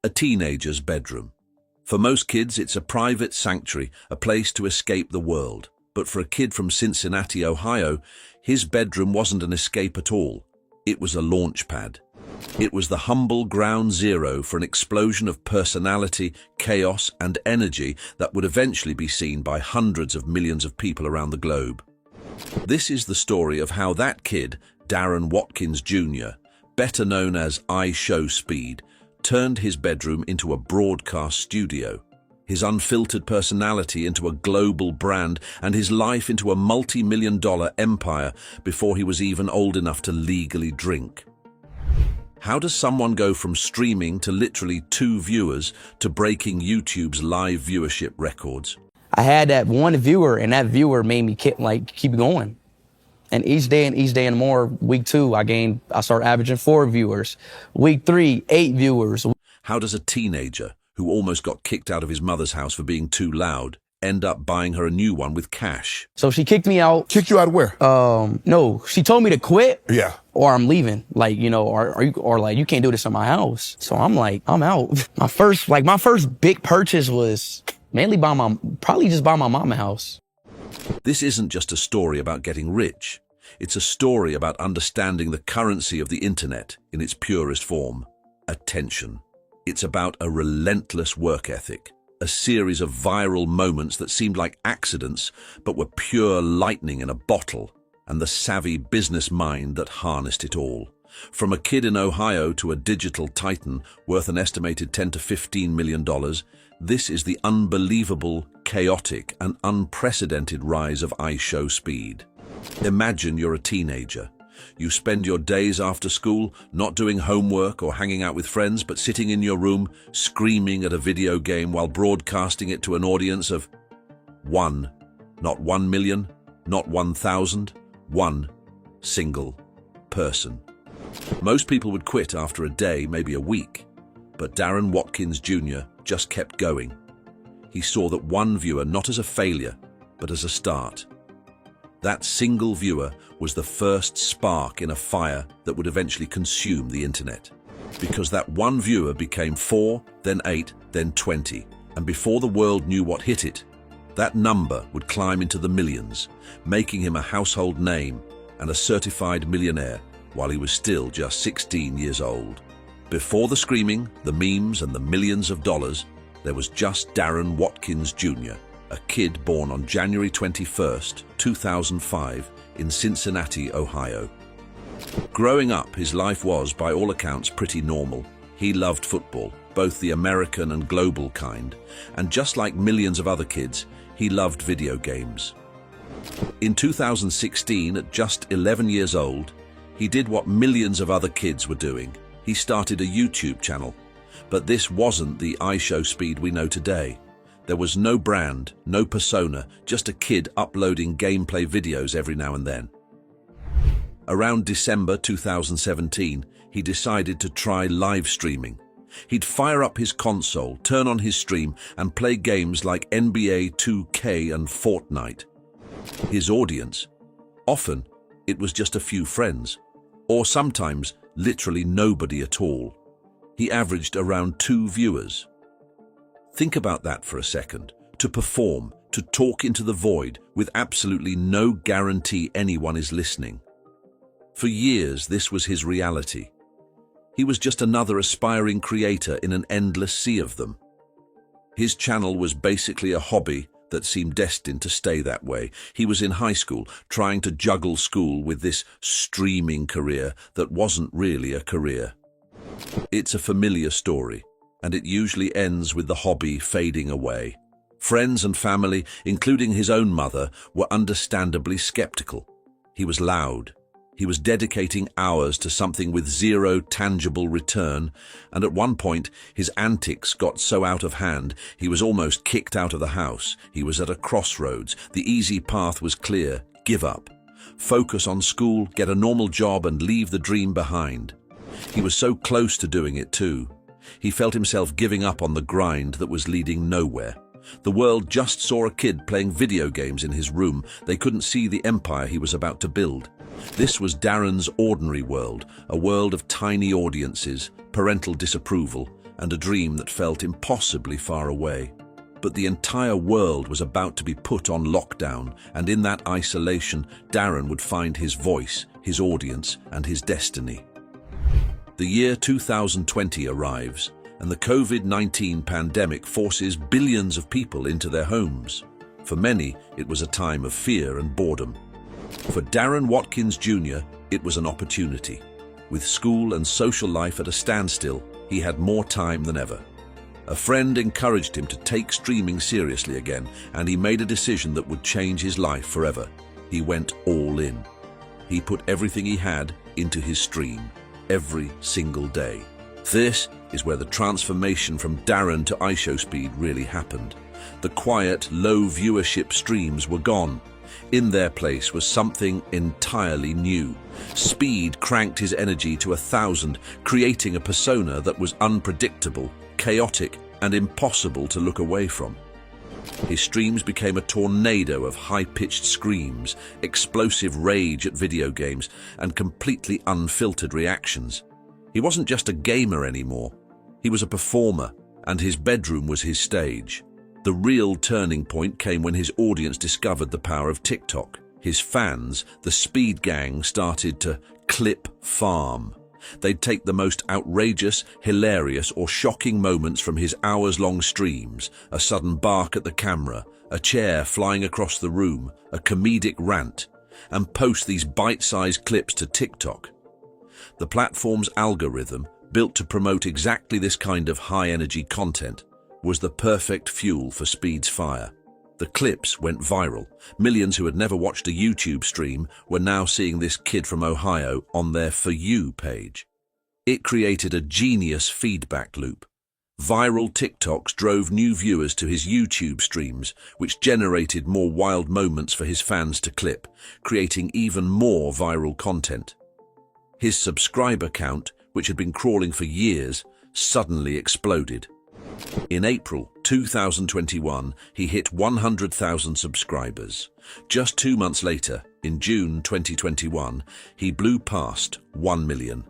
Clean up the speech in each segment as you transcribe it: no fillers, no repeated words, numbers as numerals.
A teenager's bedroom. For most kids, it's a private sanctuary, a place to escape the world. But for a kid from Cincinnati, Ohio, his bedroom wasn't an escape at all. It was a launch pad. It was the humble ground zero for an explosion of personality, chaos, and energy that would eventually be seen by hundreds of millions of people around the globe. This is the story of how that kid, Darren Watkins Jr., better known as Ishowspeed, turned his bedroom into a broadcast studio, his unfiltered personality into a global brand, and his life into a multi-million-dollar empire before he was even old enough to legally drink. How does someone go from streaming to literally 2 viewers to breaking YouTube's live viewership records? I had that one viewer, and that viewer made me keep going. And each day and more, week 2, I started averaging 4 viewers. Week 3, 8 viewers. How does a teenager who almost got kicked out of his mother's house for being too loud end up buying her a new one with cash? So she kicked me out. Kicked you out of where? No, she told me to quit. Yeah. Or I'm leaving. Like, you know, or like, you can't do this in my house. So I'm like, I'm out. My first big purchase was mainly probably just by my mama's house. This isn't just a story about getting rich. It's a story about understanding the currency of the internet in its purest form: attention. It's about a relentless work ethic, a series of viral moments that seemed like accidents but were pure lightning in a bottle, and the savvy business mind that harnessed it all. From a kid in Ohio to a digital titan worth an estimated $10 to $15 million, this is the unbelievable, chaotic, and unprecedented rise of Ishowspeed. Imagine you're a teenager. You spend your days after school not doing homework or hanging out with friends, but sitting in your room, screaming at a video game while broadcasting it to an audience of 1, not 1 million, not 1,000, 1 single person. Most people would quit after a day, maybe a week, but Darren Watkins Jr. just kept going. He saw that one viewer not as a failure, but as a start. That single viewer was the first spark in a fire that would eventually consume the internet. Because that one viewer became 4, then 8, then 20, and before the world knew what hit it, that number would climb into the millions, making him a household name and a certified millionaire while he was still just 16 years old. Before the screaming, the memes, and the millions of dollars, there was just Darren Watkins Jr., a kid born on January 21st, 2005, in Cincinnati, Ohio. Growing up, his life was, by all accounts, pretty normal. He loved football, both the American and global kind, and just like millions of other kids, he loved video games. In 2016, at just 11 years old, he did what millions of other kids were doing. He started a YouTube channel. But this wasn't the Ishowspeed we know today. There was no brand, no persona, just a kid uploading gameplay videos every now and then. Around December 2017, he decided to try live streaming. He'd fire up his console, turn on his stream, and play games like NBA 2K and Fortnite. His audience? Often, it was just a few friends, or sometimes literally nobody at all. He averaged around 2 viewers. Think about that for a second. To perform, to talk into the void with absolutely no guarantee anyone is listening. For years, this was his reality. He was just another aspiring creator in an endless sea of them. His channel was basically a hobby that seemed destined to stay that way. He was in high school, trying to juggle school with this streaming career that wasn't really a career. It's a familiar story, and it usually ends with the hobby fading away. Friends and family, including his own mother, were understandably skeptical. He was loud. He was dedicating hours to something with zero tangible return, and at one point, his antics got so out of hand, he was almost kicked out of the house. He was at a crossroads. The easy path was clear: give up. Focus on school, get a normal job, and leave the dream behind. He was so close to doing it too. He felt himself giving up on the grind that was leading nowhere. The world just saw a kid playing video games in his room. They couldn't see the empire he was about to build. This was Darren's ordinary world, a world of tiny audiences, parental disapproval, and a dream that felt impossibly far away. But the entire world was about to be put on lockdown, and in that isolation, Darren would find his voice, his audience, and his destiny. The year 2020 arrives, and the COVID-19 pandemic forces billions of people into their homes. For many, it was a time of fear and boredom. For Darren Watkins Jr., it was an opportunity. With school and social life at a standstill, he had more time than ever. A friend encouraged him to take streaming seriously again, and he made a decision that would change his life forever. He went all in. He put everything he had into his stream, every single day. This is where the transformation from Darren to Ishowspeed really happened. The quiet, low viewership streams were gone. In their place was something entirely new. Speed cranked his energy to 1,000, creating a persona that was unpredictable, chaotic, and impossible to look away from. His streams became a tornado of high-pitched screams, explosive rage at video games, and completely unfiltered reactions. He wasn't just a gamer anymore. He was a performer, and his bedroom was his stage. The real turning point came when his audience discovered the power of TikTok. His fans, the Speed Gang, started to clip farm. They'd take the most outrageous, hilarious, or shocking moments from his hours-long streams, a sudden bark at the camera, a chair flying across the room, a comedic rant, and post these bite-sized clips to TikTok. The platform's algorithm, built to promote exactly this kind of high-energy content, was the perfect fuel for Speed's fire. The clips went viral. Millions who had never watched a YouTube stream were now seeing this kid from Ohio on their For You page. It created a genius feedback loop. Viral TikToks drove new viewers to his YouTube streams, which generated more wild moments for his fans to clip, creating even more viral content. His subscriber count, which had been crawling for years, suddenly exploded. In April 2021, he hit 100,000 subscribers. Just 2 months later, in June 2021, he blew past 1 million.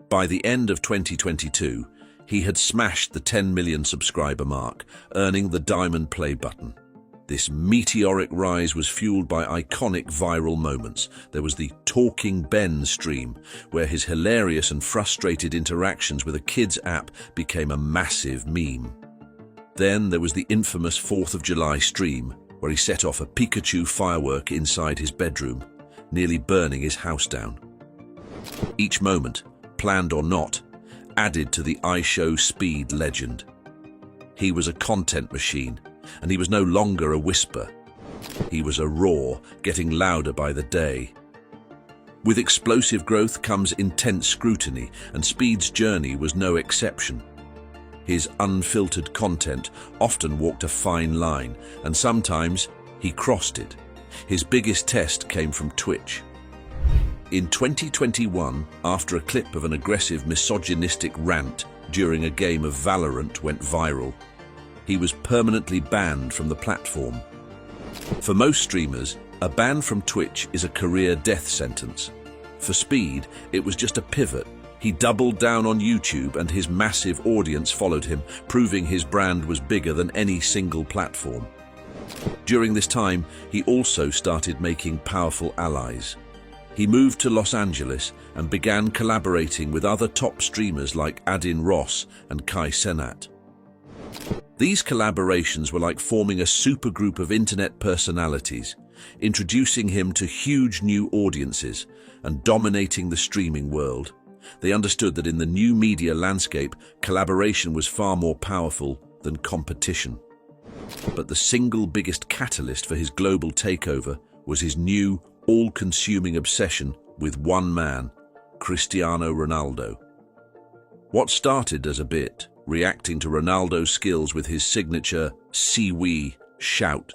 By the end of 2022, he had smashed the 10 million subscriber mark, earning the Diamond Play button. This meteoric rise was fueled by iconic viral moments. There was the Talking Ben stream, where his hilarious and frustrated interactions with a kid's app became a massive meme. Then there was the infamous 4th of July stream, where he set off a Pikachu firework inside his bedroom, nearly burning his house down. Each moment, planned or not, added to the Ishowspeed legend. He was a content machine, and he was no longer a whisper. He was a roar, getting louder by the day. With explosive growth comes intense scrutiny, and Speed's journey was no exception. His unfiltered content often walked a fine line, and sometimes he crossed it. His biggest test came from Twitch. In 2021, after a clip of an aggressive misogynistic rant during a game of Valorant went viral, he was permanently banned from the platform. For most streamers, a ban from Twitch is a career death sentence. For Speed, it was just a pivot. He doubled down on YouTube, and his massive audience followed him, proving his brand was bigger than any single platform. During this time, he also started making powerful allies. He moved to Los Angeles and began collaborating with other top streamers like Adin Ross and Kai Cenat. These collaborations were like forming a supergroup of internet personalities, introducing him to huge new audiences and dominating the streaming world. They understood that in the new media landscape, collaboration was far more powerful than competition. But the single biggest catalyst for his global takeover was his new, all-consuming obsession with one man, Cristiano Ronaldo. What started as a bit, reacting to Ronaldo's skills with his signature "Si oui" shout,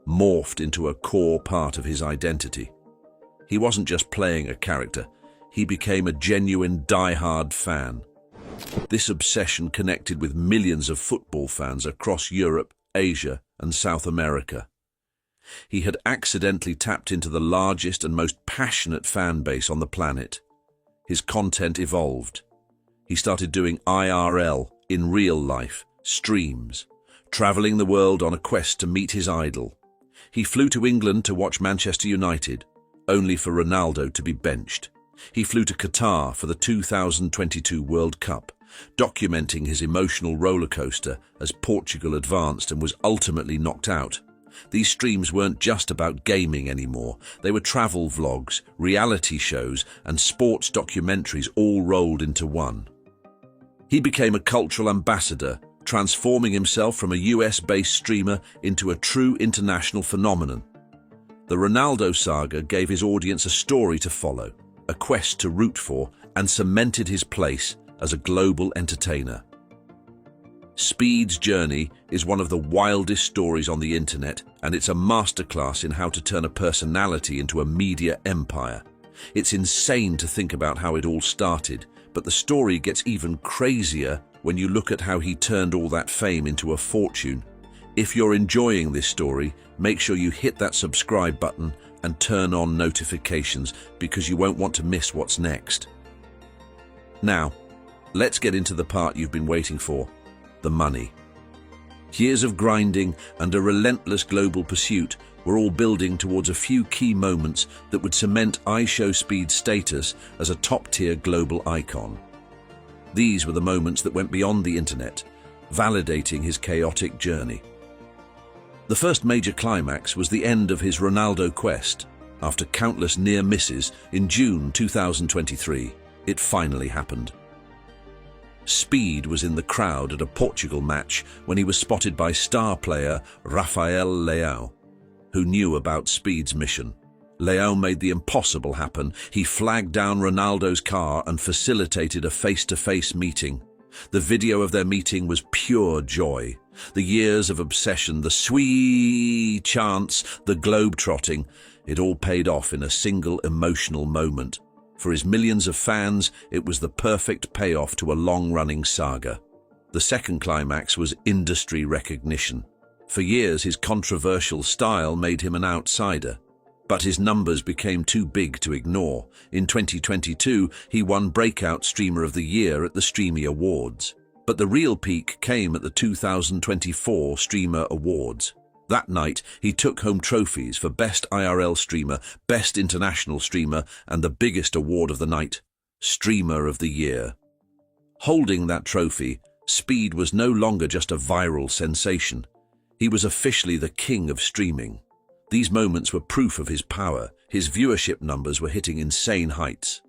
morphed into a core part of his identity. He wasn't just playing a character, he became a genuine die-hard fan. This obsession connected with millions of football fans across Europe, Asia, and South America. He had accidentally tapped into the largest and most passionate fan base on the planet. His content evolved. He started doing IRL, in real life, streams, travelling the world on a quest to meet his idol. He flew to England to watch Manchester United, only for Ronaldo to be benched. He flew to Qatar for the 2022 World Cup, documenting his emotional rollercoaster as Portugal advanced and was ultimately knocked out. These streams weren't just about gaming anymore. They were travel vlogs, reality shows, and sports documentaries all rolled into one. He became a cultural ambassador, transforming himself from a US-based streamer into a true international phenomenon. The Ronaldo saga gave his audience a story to follow, a quest to root for, and cemented his place as a global entertainer. Speed's journey is one of the wildest stories on the internet, and it's a masterclass in how to turn a personality into a media empire. It's insane to think about how it all started, but the story gets even crazier when you look at how he turned all that fame into a fortune. If you're enjoying this story, make sure you hit that subscribe button and turn on notifications because you won't want to miss what's next. Now, let's get into the part you've been waiting for, the money. Years of grinding and a relentless global pursuit were all building towards a few key moments that would cement Ishowspeed's status as a top-tier global icon. These were the moments that went beyond the internet, validating his chaotic journey. The first major climax was the end of his Ronaldo quest. After countless near misses, in June 2023, it finally happened. Speed was in the crowd at a Portugal match when he was spotted by star player Rafael Leão, who knew about Speed's mission. Leão made the impossible happen. He flagged down Ronaldo's car and facilitated a face-to-face meeting. The video of their meeting was pure joy. The years of obsession, the sweet chants, the globe-trotting, it all paid off in a single emotional moment. For his millions of fans, it was the perfect payoff to a long-running saga. The second climax was industry recognition. For years, his controversial style made him an outsider. But his numbers became too big to ignore. In 2022, he won Breakout Streamer of the Year at the Streamy Awards. But the real peak came at the 2024 Streamer Awards. That night, he took home trophies for Best IRL Streamer, Best International Streamer, and the biggest award of the night, Streamer of the Year. Holding that trophy, Speed was no longer just a viral sensation. He was officially the king of streaming. These moments were proof of his power. His viewership numbers were hitting insane heights.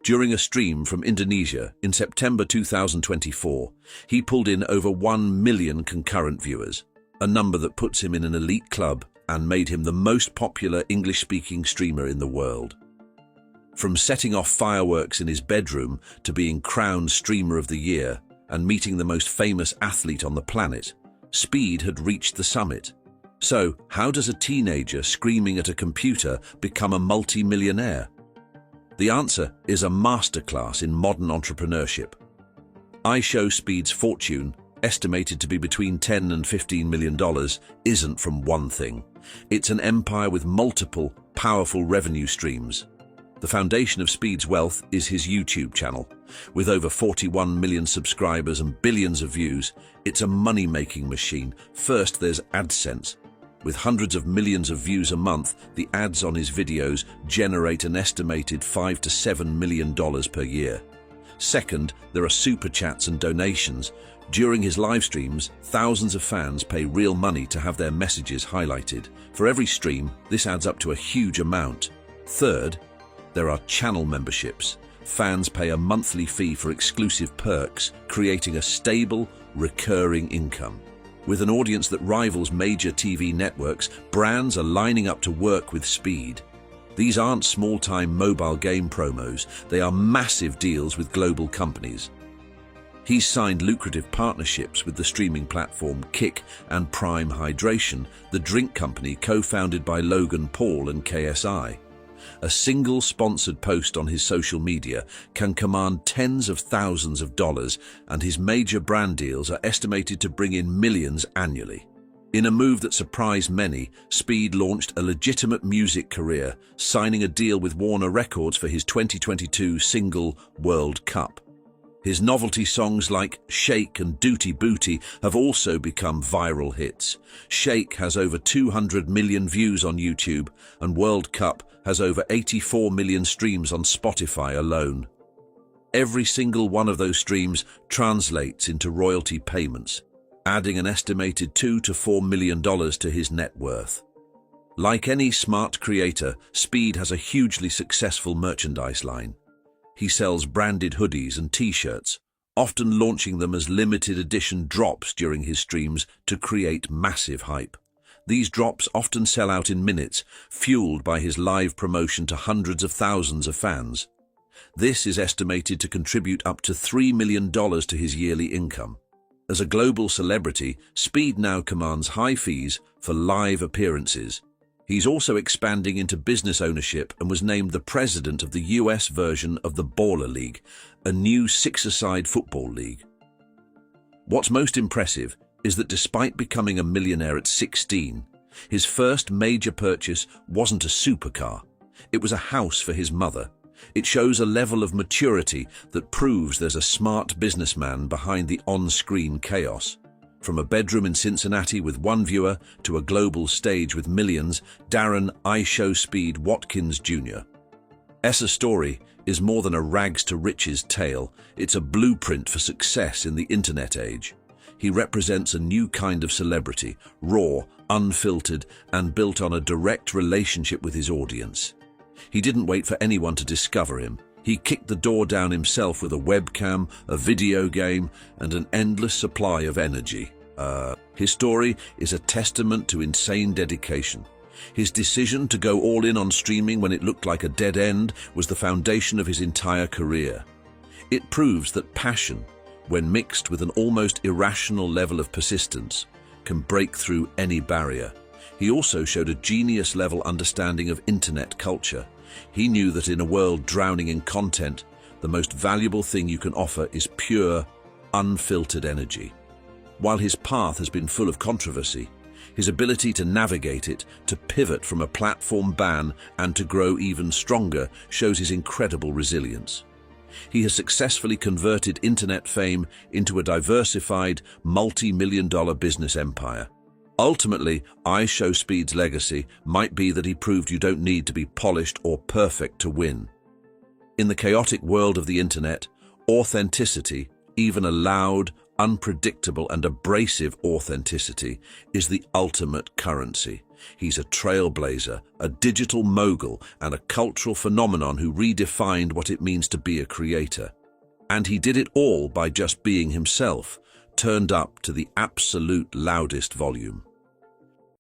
During a stream from Indonesia in September 2024, he pulled in over 1 million concurrent viewers, a number that puts him in an elite club and made him the most popular English-speaking streamer in the world. From setting off fireworks in his bedroom to being crowned Streamer of the Year and meeting the most famous athlete on the planet, Speed had reached the summit. So, how does a teenager screaming at a computer become a multi-millionaire? The answer is a masterclass in modern entrepreneurship. Ishowspeed's fortune, estimated to be between $10 and $15 million, isn't from one thing. It's an empire with multiple, powerful revenue streams. The foundation of Speed's wealth is his YouTube channel. With over 41 million subscribers and billions of views, it's a money-making machine. First, there's AdSense. With hundreds of millions of views a month, the ads on his videos generate an estimated $5 to $7 million per year. Second, there are super chats and donations. During his live streams, thousands of fans pay real money to have their messages highlighted. For every stream, this adds up to a huge amount. Third, there are channel memberships. Fans pay a monthly fee for exclusive perks, creating a stable, recurring income. With an audience that rivals major TV networks, brands are lining up to work with Speed. These aren't small-time mobile game promos, they are massive deals with global companies. He's signed lucrative partnerships with the streaming platform Kick and Prime Hydration, the drink company co-founded by Logan Paul and KSI. A single sponsored post on his social media can command tens of thousands of dollars, and his major brand deals are estimated to bring in millions annually. In a move that surprised many, Speed launched a legitimate music career, signing a deal with Warner Records for his 2022 single World Cup. His novelty songs like Shake and Duty Booty have also become viral hits. Shake has over 200 million views on YouTube, and World Cup has over 84 million streams on Spotify alone. Every single one of those streams translates into royalty payments, adding an estimated $2 to $4 million to his net worth. Like any smart creator, Speed has a hugely successful merchandise line. He sells branded hoodies and t-shirts, often launching them as limited edition drops during his streams to create massive hype. These drops often sell out in minutes, fueled by his live promotion to hundreds of thousands of fans. This is estimated to contribute up to $3 million to his yearly income. As a global celebrity, Speed now commands high fees for live appearances. He's also expanding into business ownership and was named the president of the US version of the Baller League, a new six-a-side football league. What's most impressive is that despite becoming a millionaire at 16, his first major purchase wasn't a supercar. It was a house for his mother. It shows a level of maturity that proves there's a smart businessman behind the on-screen chaos. From a bedroom in Cincinnati with one viewer to a global stage with millions, Darren Ishowspeed Watkins Jr. Essa's story is more than a rags-to-riches tale. It's a blueprint for success in the internet age. He represents a new kind of celebrity, raw, unfiltered, and built on a direct relationship with his audience. He didn't wait for anyone to discover him. He kicked the door down himself with a webcam, a video game, and an endless supply of energy. His story is a testament to insane dedication. His decision to go all in on streaming when it looked like a dead end was the foundation of his entire career. It proves that passion, when mixed with an almost irrational level of persistence, can break through any barrier. He also showed a genius-level understanding of internet culture. He knew that in a world drowning in content, the most valuable thing you can offer is pure, unfiltered energy. While his path has been full of controversy, his ability to navigate it, to pivot from a platform ban, and to grow even stronger shows his incredible resilience. He has successfully converted internet fame into a diversified, multi-million-dollar business empire. Ultimately, Ishowspeed's legacy might be that he proved you don't need to be polished or perfect to win. In the chaotic world of the internet, authenticity, even a loud, unpredictable and abrasive authenticity, is the ultimate currency. He's a trailblazer, a digital mogul, and a cultural phenomenon who redefined what it means to be a creator. And he did it all by just being himself, turned up to the absolute loudest volume.